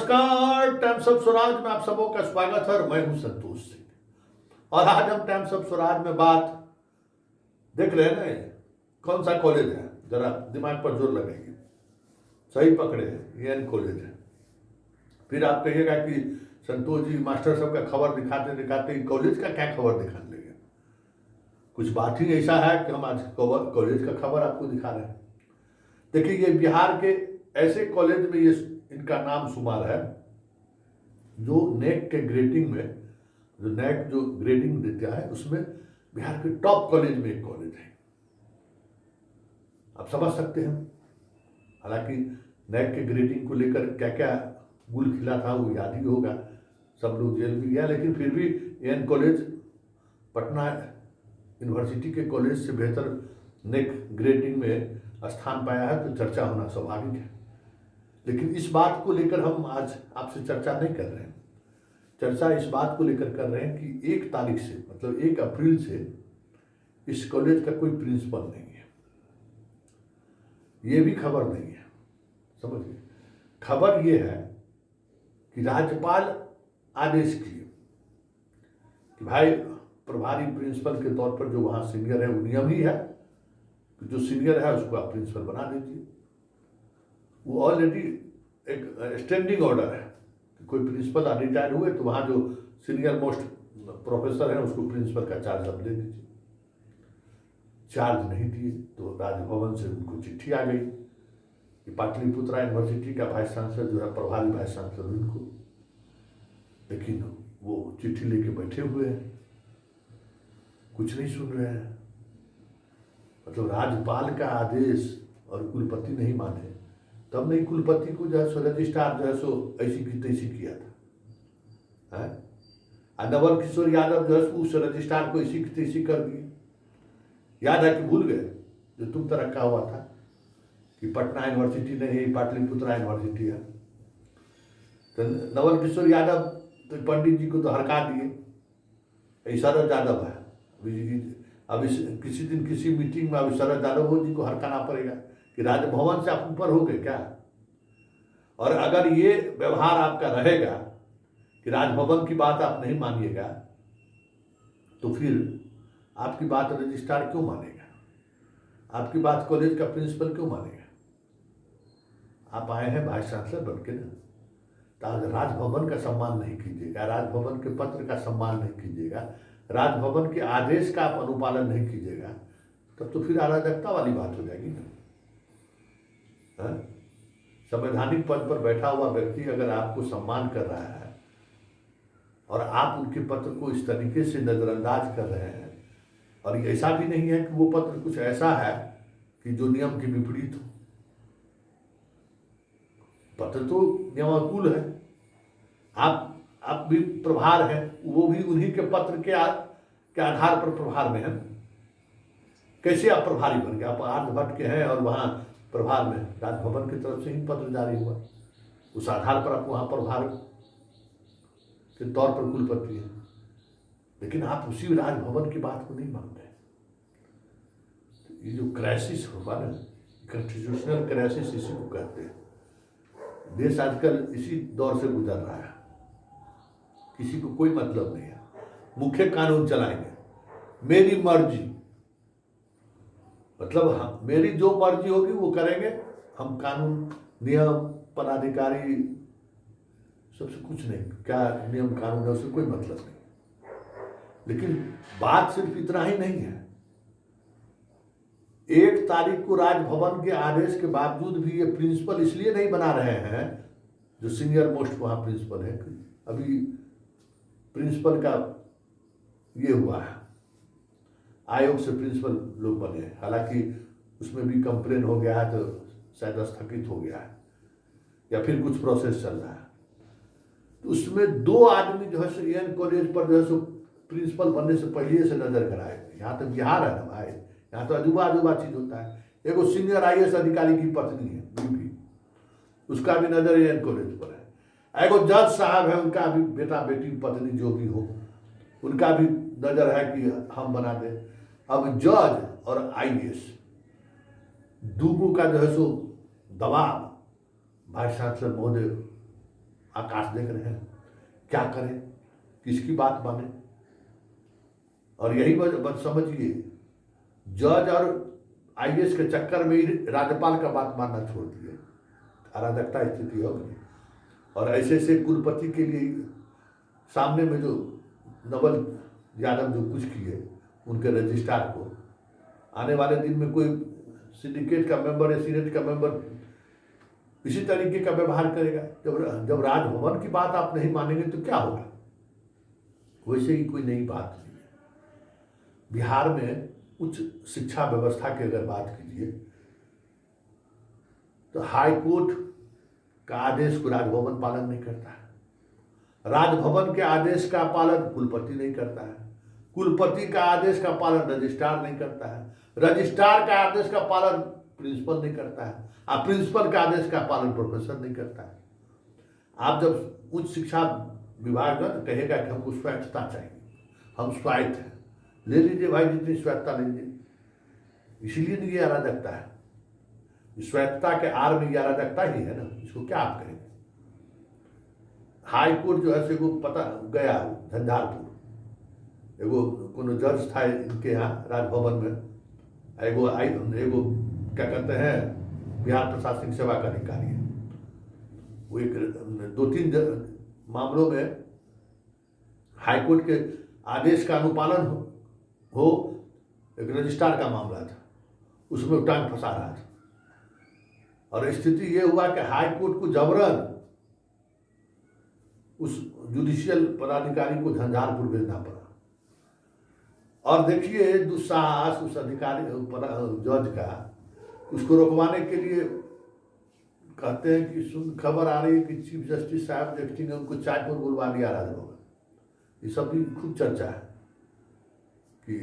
नमस्कार। Times of Swaraj में आप सबों का स्वागत है और मैं हूं संतोष सिंह। और आज हम टाइम्स ऑफ स्वराज में बात देख रहे हैं ना, कौन सा कॉलेज है, जरा दिमाग पर जोर लगाइए। सही पकड़े हैं, एन कॉलेज है। फिर आप कहिएगा कि संतोष जी मास्टर साहब का खबर दिखाते दिखाते कॉलेज का क्या खबर दिखा लेंगे। कुछ बात ही ऐसा है कि हम आज कॉलेज का खबर आपको दिखा रहे हैं। देखिए, ये बिहार के ऐसे कॉलेज में ये इनका नाम शुमार है जो नेक के ग्रेडिंग में, जो नेक जो ग्रेडिंग देता है उसमें बिहार के टॉप कॉलेज में एक कॉलेज है। आप समझ सकते हैं। हालांकि नेक के ग्रेडिंग को लेकर क्या क्या गुल खिला था वो याद ही होगा, सब लोग जेल भी गया, लेकिन फिर भी एन कॉलेज पटना यूनिवर्सिटी के कॉलेज से बेहतर नेक ग्रेडिंग में स्थान पाया है, तो चर्चा होना स्वाभाविक है। लेकिन इस बात को लेकर हम आज आपसे चर्चा नहीं कर रहे हैं। चर्चा इस बात को लेकर कर रहे हैं कि 1 तारीख से, मतलब 1 अप्रैल से इस कॉलेज का कोई प्रिंसिपल नहीं है। ये भी खबर नहीं है, समझिए। खबर ये है कि राज्यपाल आदेश किए कि भाई प्रभारी प्रिंसिपल के तौर पर जो वहाँ सीनियर है, वो नियम ही है कि जो सीनियर है उसको आप प्रिंसिपल बना दीजिए। वो ऑलरेडी एक स्टैंडिंग ऑर्डर है कि कोई प्रिंसिपल रिटायर हुए तो वहाँ जो सीनियर मोस्ट प्रोफेसर है उसको प्रिंसिपल का चार्ज आप दे दीजिए। चार्ज नहीं दिए तो राजभवन से उनको चिट्ठी आ गई कि पाटलिपुत्रा यूनिवर्सिटी का वाइस चांसलर जो है, प्रभारी वाइस चांसलर उनको, लेकिन वो चिट्ठी लेके बैठे हुए हैं, कुछ नहीं सुन रहे हैं। मतलब राज्यपाल का आदेश और कुलपति नहीं माने, तब नहीं कुलपति को जो है सो रजिस्ट्रार जो है सो ऐसी की तैसी किया था है? नवल किशोर यादव जो है उस रजिस्ट्रार को ऐसी की तैसी कर दिए। याद है कि भूल गए जो तुम तरह का हुआ था कि पटना यूनिवर्सिटी नहीं है, पाटलिपुत्रा यूनिवर्सिटी है। तो नवल किशोर यादव तो पंडित जी को तो हड़का दिए। शरद यादव है अभी किसी दिन किसी मीटिंग में अभी शरद यादव जी को हड़काना पड़ेगा कि राजभवन से आप ऊपर हो गए क्या। और अगर ये व्यवहार आपका रहेगा कि राजभवन की बात आप नहीं मानिएगा, तो फिर आपकी बात रजिस्ट्रार क्यों मानेगा, आपकी बात कॉलेज का प्रिंसिपल क्यों मानेगा। आप आए हैं वाइस चांसलर बन के ना, तो राजभवन का सम्मान नहीं कीजिएगा, राजभवन के पत्र का सम्मान नहीं कीजिएगा, राजभवन के आदेश का आप अनुपालन नहीं कीजिएगा, तब तो फिर अराजकता वाली बात हो जाएगी ना। संवैधानिक पद पर बैठा हुआ व्यक्ति अगर आपको सम्मान कर रहा है और आप उनके पत्र को इस तरीके से नजरअंदाज कर रहे हैं, और ऐसा भी नहीं है कि वो पत्र कुछ ऐसा है कि जो नियम के विपरीत हो, पत्र तो नियमानुकूल है। आप भी प्रभार हैं, वो भी उन्हीं के पत्र के आधार पर प्रभार में है। कैसे आप प्रभारी बन गए? आप आर्यभट्ट के हैं और वहाँ प्रभार में राजभवन की तरफ से ही पत्र जारी हुआ, उस आधार पर आप वहाँ प्रभार के तौर पर कुलपति हैं। लेकिन आप उसी राजभवन की बात को नहीं मानते। ये जो क्राइसिस होगा ना, कॉन्स्टिट्यूशनल क्राइसिस इसी को कहते हैं। देश आजकल इसी दौर से गुजर रहा है। किसी को कोई मतलब नहीं है, मुख्य कानून चलाएंगे, मेरी मर्जी, मतलब मेरी जो मर्जी होगी वो करेंगे हम। कानून, नियम, पदाधिकारी, सबसे कुछ नहीं, क्या नियम कानून है उससे कोई मतलब नहीं। लेकिन बात सिर्फ इतना ही नहीं है। 1 तारीख को राजभवन के आदेश के बावजूद भी ये प्रिंसिपल इसलिए नहीं बना रहे हैं, जो सीनियर मोस्ट वहाँ प्रिंसिपल है। अभी प्रिंसिपल का ये हुआ है, आयोग से प्रिंसिपल लोग बने हैं, हालांकि उसमें भी कंप्लेन हो गया है तो शायद स्थगित हो गया है या फिर कुछ प्रोसेस चल रहा है। तो उसमें 2 आदमी जो है सो एन कॉलेज पर जो है सो प्रिंसिपल बनने से पहले से नजर कराए। यहाँ तो बिहार है ना भाई, यहाँ तो अजूबा अजूबा चीज होता है। एगो सीनियर IAS अधिकारी की पत्नी है बीबी, उसका भी नजर एन कॉलेज पर है। एगो जज साहब है, उनका भी बेटा बेटी पत्नी जो भी हो, उनका भी नजर है कि हम बना दें। अब जज और IAS दोनों का जो है सो दबाव वाइस चांसलर महोदय आकाश देख रहे हैं, क्या करें, किसकी बात माने। और यही बात समझिए, जज और आईएएस के चक्कर में ही राज्यपाल का बात मानना छोड़ दिए, अराजकता स्थिति होगी। और ऐसे ऐसे कुलपति के लिए सामने में जो नवल यादव जो कुछ किए, उनके रजिस्ट्रार को आने वाले दिन में कोई सिंडिकेट का मेंबर या सीनेट का मेंबर इसी तरीके का व्यवहार करेगा। जब राजभवन की बात आप नहीं मानेंगे तो क्या होगा। वैसे ही कोई नई बात नहीं है। बिहार में उच्च शिक्षा व्यवस्था की अगर बात कीजिए तो हाई कोर्ट का आदेश को राजभवन पालन नहीं करता है, राजभवन के आदेश का पालन कुलपति नहीं करता है, कुलपति का आदेश का पालन रजिस्ट्रार नहीं करता है, रजिस्ट्रार का आदेश का पालन प्रिंसिपल नहीं करता है, और प्रिंसिपल का आदेश का पालन प्रोफेसर नहीं करता है। आप जब उच्च शिक्षा विभाग कहेगा कि हमको स्वायत्तता चाहिए, हम स्वायत्त हैं, ले लीजिए भाई, जितनी स्वायत्तता लीजिए। इसीलिए नहीं ये अराजकता है, स्वायत्तता के आड़ में ये अराजकता ही है ना, इसको क्या आप कहेंगे। हाई कोर्ट जो है से पता गया झंझारपुर, एगो कोनो जज था इनके यहाँ राजभवन में, एगो क्या कहते हैं बिहार प्रशासनिक सेवा का अधिकारी है, वो एक 2-3 मामलों में हाईकोर्ट के आदेश का अनुपालन हो, एक रजिस्ट्रार का मामला था, उसमें वो टांग फंसा रहा था। और स्थिति ये हुआ कि हाईकोर्ट को जबरन उस जुडिशियल पदाधिकारी को झंझारपुर भेजना पड़ा। और देखिए दुस्साहस उस अधिकारी जज का, उसको रोकवाने के लिए कहते हैं कि खबर आ रही है कि चीफ जस्टिस साहब देखेंगे, उनको चाय पर बुलवा लिया राजभवन। ये सब भी खूब चर्चा है कि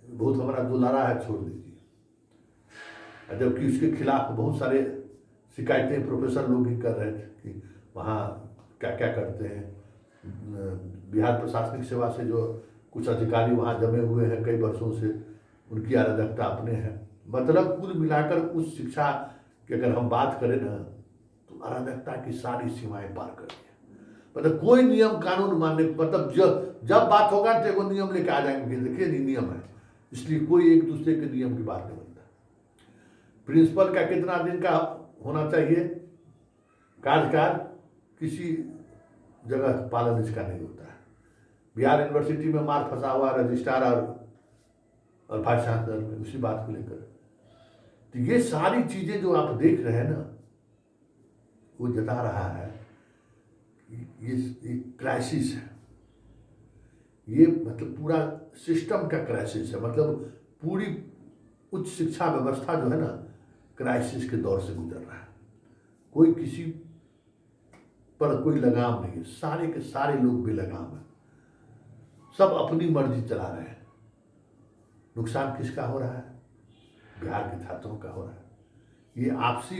बहुत हमारा दुलारा है, छोड़ दीजिए। जबकि उसके खिलाफ बहुत सारे शिकायतें प्रोफेसर लोग ही कर रहे थे कि वहाँ क्या क्या करते हैं। बिहार प्रशासनिक सेवा से जो कुछ अधिकारी वहाँ जमे हुए हैं कई वर्षों से, उनकी अराजकता अपने हैं। मतलब कुल मिलाकर उच्च शिक्षा की अगर हम बात करें ना, तो अराजकता की सारी सीमाएं पार कर दी। मतलब कोई नियम कानून मानने, मतलब जब बात होगा तो एगो नियम लेके आ जाएंगे, देखिए नियम है, इसलिए कोई एक दूसरे के नियम की बात नहीं बनता। प्रिंसिपल का कितना दिन का होना चाहिए कार्यकाल, किसी जगह पालन इसका नहीं होता है। बिहार यूनिवर्सिटी में मार फंसा हुआ रजिस्ट्रार और वाइस चांसलर में उसी बात को लेकर। तो ये सारी चीजें जो आप देख रहे हैं ना, वो जता रहा है ये क्राइसिस है। ये मतलब पूरा सिस्टम का क्राइसिस है। मतलब पूरी उच्च शिक्षा व्यवस्था जो है ना, क्राइसिस के दौर से गुजर रहा है। कोई किसी पर कोई लगाम नहीं है, सारे के सारे लोग बेलगाम हैं, सब अपनी मर्जी चला रहे हैं। नुकसान किसका हो रहा है? बिहार के छात्रों का हो रहा है। ये आपसी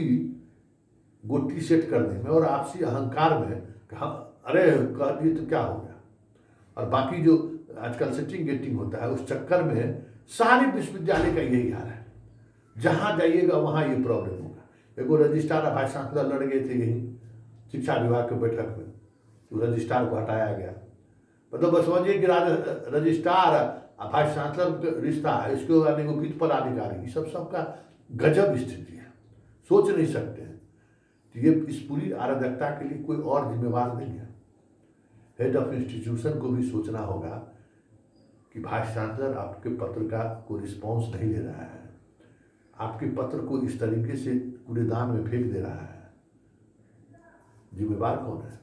गोटी सेट करने में और आपसी अहंकार में अरे कह दिए तो क्या हो गया, और बाकी जो आजकल सेटिंग गेटिंग होता है उस चक्कर में सारे विश्वविद्यालय का यही हाल है। जहाँ जाइएगा वहाँ ये प्रॉब्लम होगा। एगो रजिस्ट्रार और वाइस चांसलर लड़ गए थे यही शिक्षा विभाग के बैठक में, तो रजिस्ट्रार को हटाया गया। मतलब बस समझिए कि रजिस्ट्रार और वाइस चांसलर का रिश्ता है, इसके बाद एगो वित्त पदाधिकारी, ये सबका गजब स्थिति है, सोच नहीं सकते हैं। तो ये इस पूरी अराजकता के लिए कोई और जिम्मेवार नहीं है। हेड ऑफ इंस्टीट्यूशन को भी सोचना होगा कि वाइस चांसलर आपके पत्र का कोई रिस्पॉन्स नहीं ले रहा है, आपके पत्र को इस तरीके से कूड़ेदान में फेंक दे रहा है, जिम्मेवार कौन है?